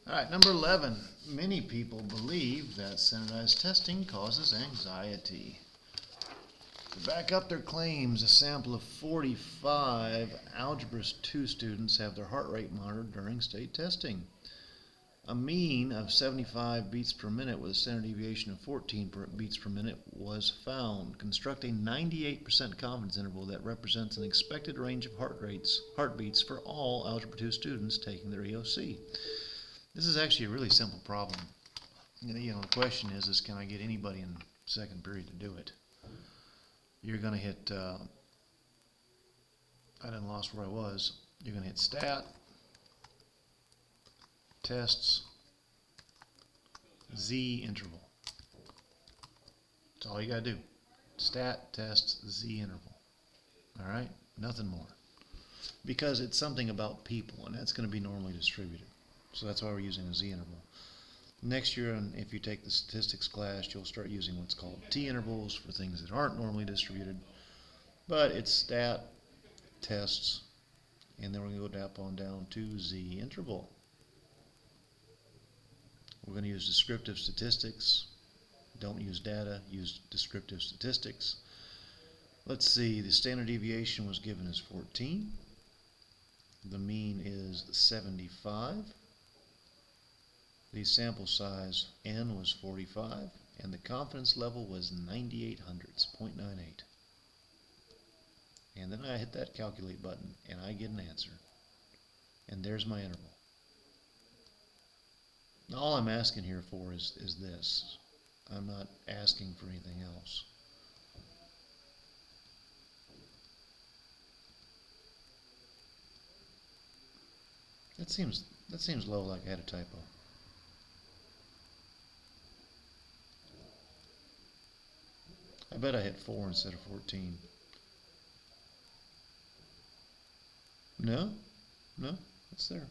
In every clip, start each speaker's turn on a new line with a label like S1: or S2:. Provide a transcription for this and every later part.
S1: All right, number 11. Many people believe that standardized testing causes anxiety. To back up their claims, a sample of 45 Algebra 2 students have their heart rate monitored during state testing. A mean of 75 beats per minute with a standard deviation of 14 beats per minute was found. Construct a 98% confidence interval that represents an expected range of heartbeats for all Algebra 2 students taking their EOC. This is actually a really simple problem. The question is can I get anybody in second period to do it? You're going to hit, I done lost where I was. You're going to hit stat, tests, Z interval. That's all you got to do. Stat, tests, Z interval. All right? Nothing more. Because it's something about people, and that's going to be normally distributed. So that's why we're using a Z interval. Next year, if you take the statistics class, you'll start using what's called T intervals for things that aren't normally distributed. But it's stat, tests, and then we're going to go down to Z interval. We're going to use descriptive statistics. Don't use data, use descriptive statistics. Let's see, the standard deviation was given as 14. The mean is 75. The sample size N was 45, and the confidence level was 98 hundredths, 0.98. And then I hit that calculate button, and I get an answer. And there's my interval. Now, all I'm asking here for is this. I'm not asking for anything else. That seems low, like I had a typo. I bet I hit 4 instead of 14. No, it's there.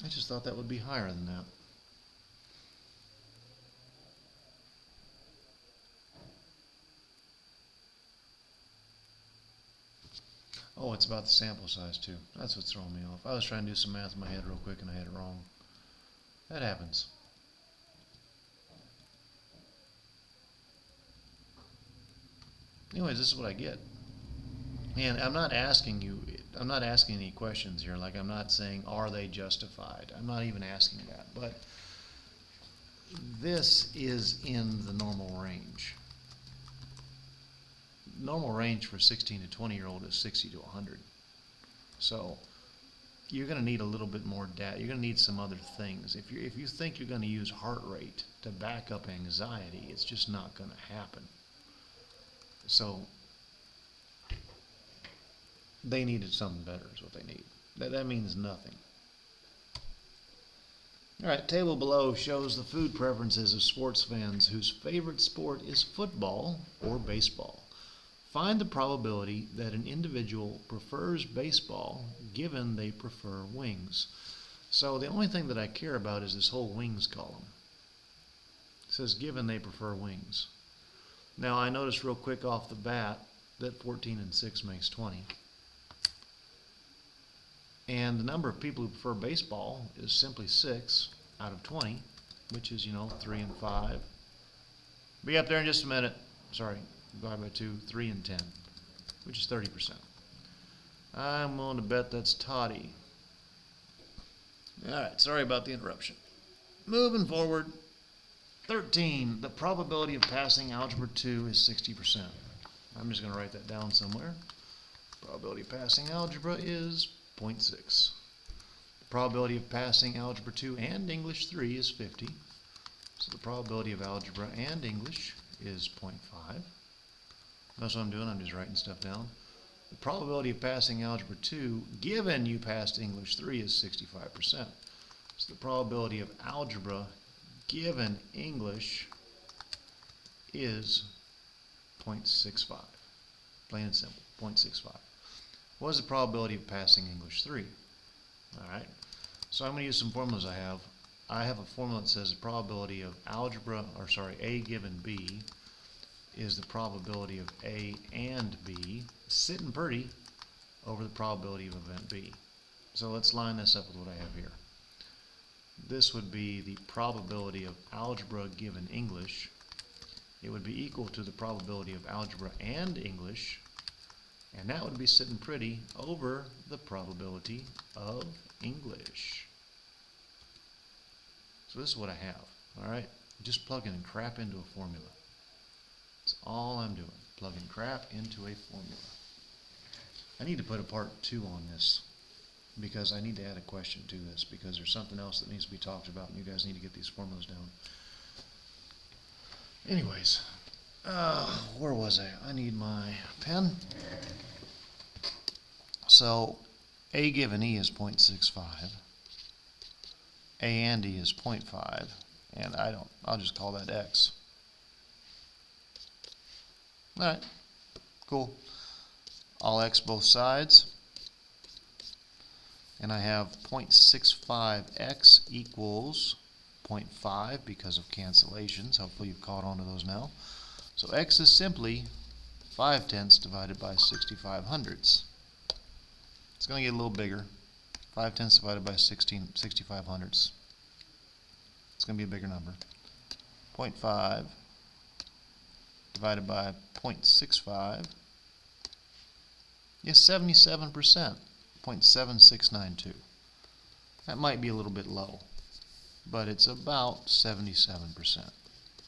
S1: I just thought that would be higher than that. Oh, it's about the sample size too. That's what's throwing me off. I was trying to do some math in my head real quick and I had it wrong. That happens. Anyways, this is what I get. And I'm not asking any questions here. Like, I'm not saying, are they justified? I'm not even asking that. But this is in the normal range. Normal range for a 16 to 20-year-old is 60 to 100. So you're going to need a little bit more data. You're going to need some other things. If you think you're going to use heart rate to back up anxiety, it's just not going to happen. So they needed something better is what they need. That means nothing. All right, table below shows the food preferences of sports fans whose favorite sport is football or baseball. Find the probability that an individual prefers baseball given they prefer wings. So the only thing that I care about is this whole wings column. It says given they prefer wings. Now I noticed real quick off the bat that 14 and 6 makes 20. And the number of people who prefer baseball is simply 6 out of 20, which is, 3 and 5. Be up there in just a minute. Sorry, divide by 2, 3 and 10, which is 30%. I'm willing to bet that's Toddy. All right, sorry about the interruption. Moving forward, 13, the probability of passing Algebra 2 is 60%. I'm just going to write that down somewhere. Probability of passing algebra is 0.6. The probability of passing Algebra 2 and English 3 is 50. So the probability of algebra and English is 0.5. That's what I'm doing. I'm just writing stuff down. The probability of passing Algebra 2, given you passed English 3, is 65%. So the probability of algebra given English is 0.65. Plain and simple, 0.65. What is the probability of passing English 3? All right. So I'm going to use some formulas I have. I have a formula that says the probability of A given B is the probability of A and B, sitting pretty, over the probability of event B. So let's line this up with what I have here. This would be the probability of algebra given English. It would be equal to the probability of algebra and English, and that would be sitting pretty over the probability of English. So this is what I have, alright? Just plugging crap into a formula. That's all I'm doing, plugging crap into a formula. I need to put a part 2 on this, because I need to add a question to this, because there's something else that needs to be talked about, and you guys need to get these formulas down. Anyways, where was I? I need my pen. So, A given E is 0.65. A and E is 0.5. And I'll just call that X. Alright, cool. All X both sides. And I have 0.65X equals 0.5 because of cancellations. Hopefully you've caught on to those now. So X is simply 5/10 divided by 65/100. It's going to get a little bigger. 5/10 divided by 65/100. It's going to be a bigger number. 0.5 divided by 0.65 is 77%. 0.7692. That might be a little bit low, but it's about 77%.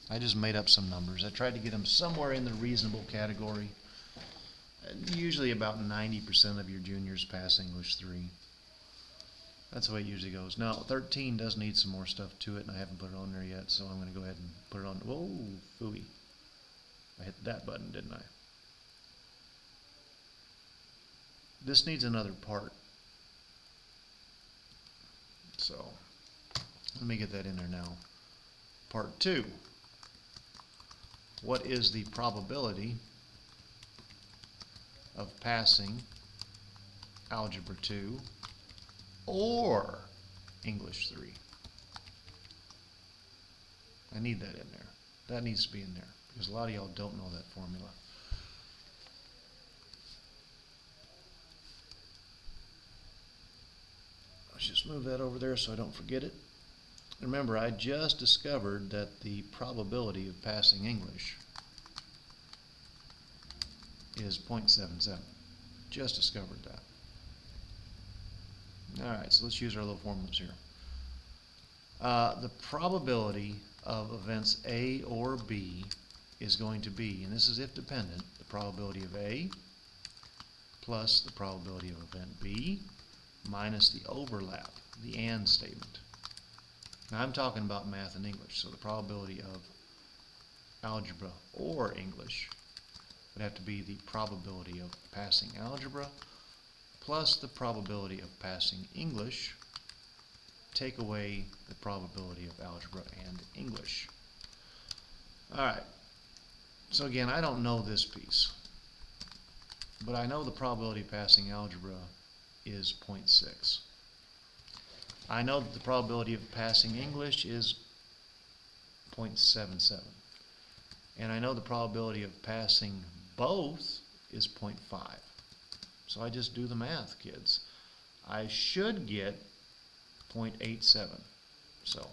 S1: I just made up some numbers. I tried to get them somewhere in the reasonable category. Usually about 90% of your juniors pass English 3. That's the way it usually goes. Now 13 does need some more stuff to it, and I haven't put it on there yet, so I'm going to go ahead and put it on. Whoa, phooey. I hit that button, didn't I? This needs another part. So let me get that in there now. Part 2. What is the probability of passing Algebra 2 or English 3? I need that in there. That needs to be in there because a lot of y'all don't know that formula. Let's just move that over there so I don't forget it. Remember, I just discovered that the probability of passing English is 0.77. Just discovered that. Alright, so let's use our little formulas here. The probability of events A or B is going to be, and this is if dependent, the probability of A plus the probability of event B minus the overlap, the AND statement. Now I'm talking about math and English, so the probability of algebra or English would have to be the probability of passing algebra plus the probability of passing English, take away the probability of algebra and English. Alright, so again, I don't know this piece, but I know the probability of passing algebra is 0.6. I know that the probability of passing English is 0.77. And I know the probability of passing both is 0.5. So I just do the math, kids. I should get 0.87. So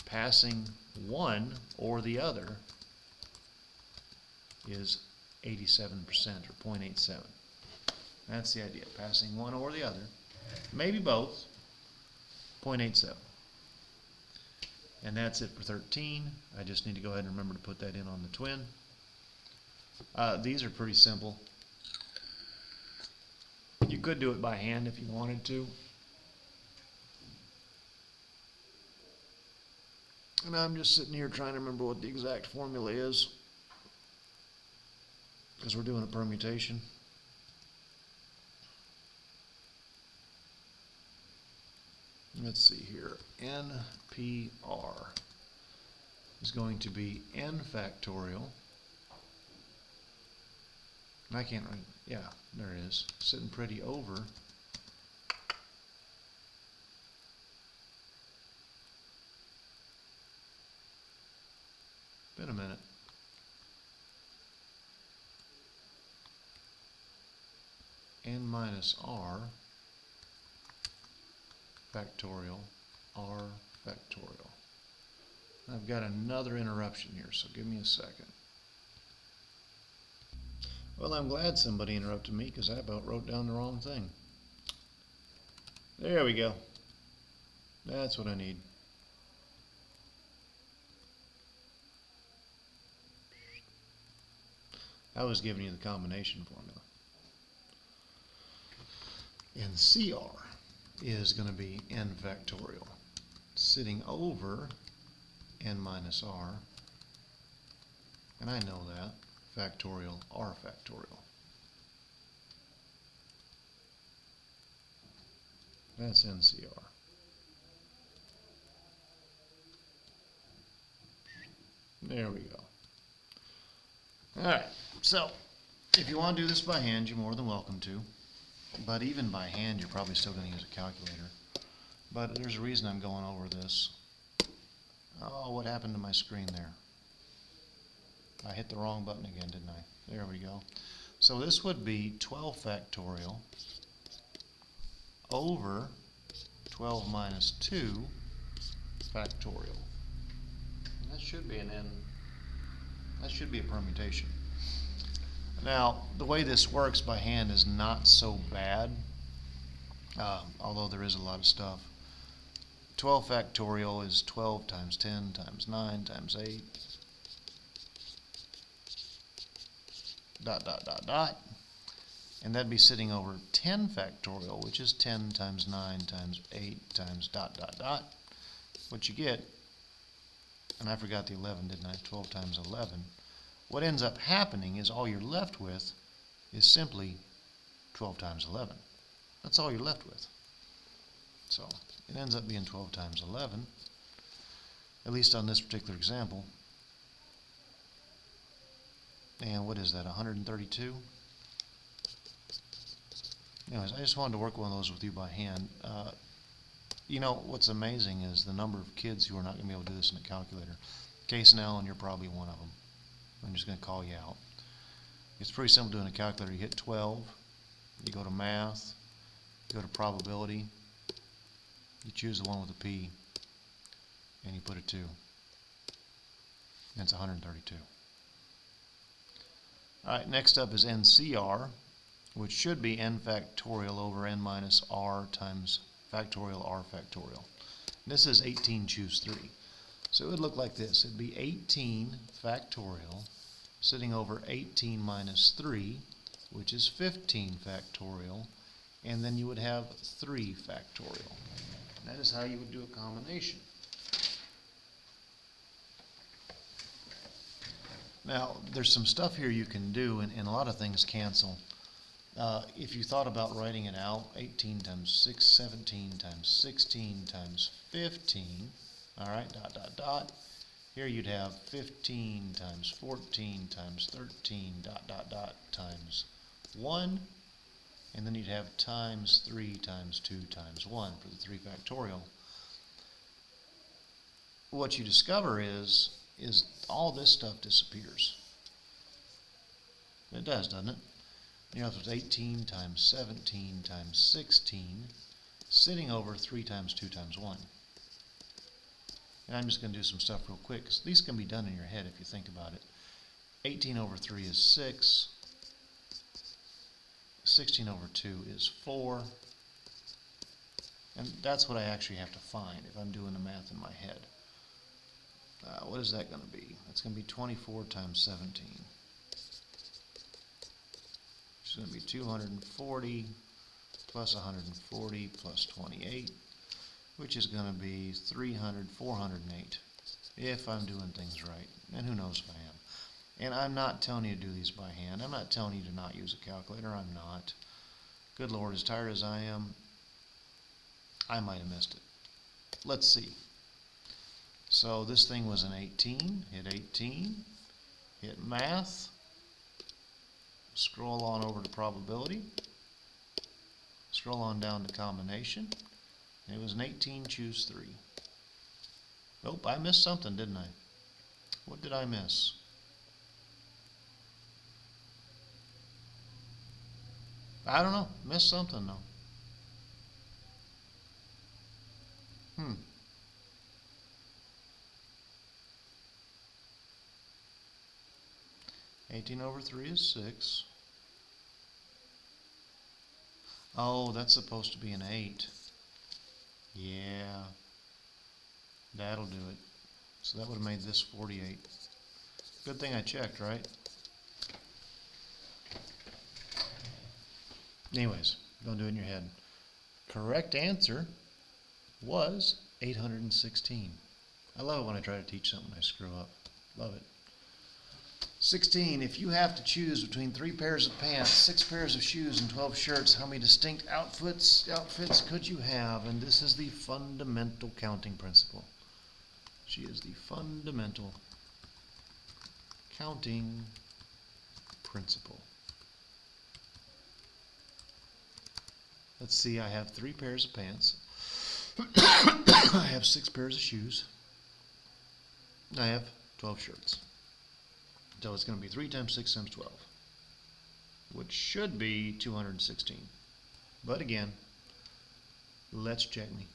S1: passing one or the other is 87% or 0.87. That's the idea. Passing one or the other, maybe both, 0.87. And that's it for 13. I just need to go ahead and remember to put that in on the twin. These are pretty simple. You could do it by hand if you wanted to. And I'm just sitting here trying to remember what the exact formula is, because we're doing a permutation. Let's see here. NPR is going to be n factorial. And I can't, yeah, there it is. Sitting pretty over been a minute. minus r factorial r factorial. I've got another interruption here, so give me a second. Well, I'm glad somebody interrupted me because I about wrote down the wrong thing. There we go. That's what I need. I was giving you the combination formula. And CR is going to be n factorial, sitting over n minus r, and I know that, factorial r factorial. That's NCR. There we go. Alright, so if you want to do this by hand, you're more than welcome to. But even by hand, you're probably still going to use a calculator. But there's a reason I'm going over this. Oh, what happened to my screen there? I hit the wrong button again, didn't I? There we go. So this would be 12 factorial over 12 minus 2 factorial. And that should be an n. That should be a permutation. Now, the way this works by hand is not so bad, although there is a lot of stuff. 12 factorial is 12 times 10 times 9 times 8, dot, dot, dot, dot. And that'd be sitting over 10 factorial, which is 10 times 9 times 8 times dot, dot, dot. What you get, and I forgot the 11, didn't I? 12 times 11. What ends up happening is all you're left with is simply 12 times 11. That's all you're left with. So it ends up being 12 times 11, at least on this particular example. And what is that, 132? Anyways, I just wanted to work one of those with you by hand. You know, what's amazing is the number of kids who are not going to be able to do this in a calculator. Case and Allen, you're probably one of them. I'm just going to call you out. It's pretty simple doing a calculator. You hit 12, you go to math, you go to probability, you choose the one with a P, and you put a 2. And it's 132. Alright, next up is NCR, which should be n factorial over n minus r times factorial r factorial. This is 18 choose 3. So it would look like this. It would be 18 factorial sitting over 18 minus 3, which is 15 factorial, and then you would have 3 factorial. That is how you would do a combination. Now, there's some stuff here you can do, and a lot of things cancel. If you thought about writing it out, 18 times 6, 17 times 16 times 15, all right, dot, dot, dot. Here you'd have 15 times 14 times 13, dot, dot, dot, times 1. And then you'd have times 3 times 2 times 1 for the 3 factorial. What you discover is all this stuff disappears. It does, doesn't it? You know, if it's 18 times 17 times 16, sitting over 3 times 2 times 1. And I'm just going to do some stuff real quick, because these can be done in your head if you think about it. 18 over 3 is 6. 16 over 2 is 4. And that's what I actually have to find if I'm doing the math in my head. What is that going to be? That's going to be 24 times 17. Which is going to be 240 plus 140 plus 28, which is going to be 408, if I'm doing things right. And who knows if I am. And I'm not telling you to do these by hand. I'm not telling you to not use a calculator. I'm not. Good Lord, as tired as I am, I might have missed it. Let's see. So this thing was an 18. Hit 18. Hit math. Scroll on over to probability. Scroll on down to combination. And it was an 18, choose 3. Nope, I missed something, didn't I? What did I miss? I don't know. Missed something though. 18 over 3 is 6. Oh, that's supposed to be an 8. Yeah. That'll do it. So that would have made this 48. Good thing I checked, right? Anyways, don't do it in your head. Correct answer was 816. I love it when I try to teach something I screw up. Love it. 16. If you have to choose between 3 pairs of pants, 6 pairs of shoes, and 12 shirts, how many distinct outfits could you have? And this is the fundamental counting principle. She is the fundamental counting principle. Let's see, I have 3 pairs of pants. I have 6 pairs of shoes. I have 12 shirts. So it's going to be 3 times 6 times 12, which should be 216. But again, let's check me.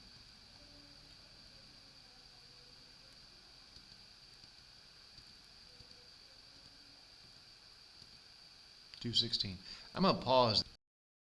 S1: $216. I'm going to pause.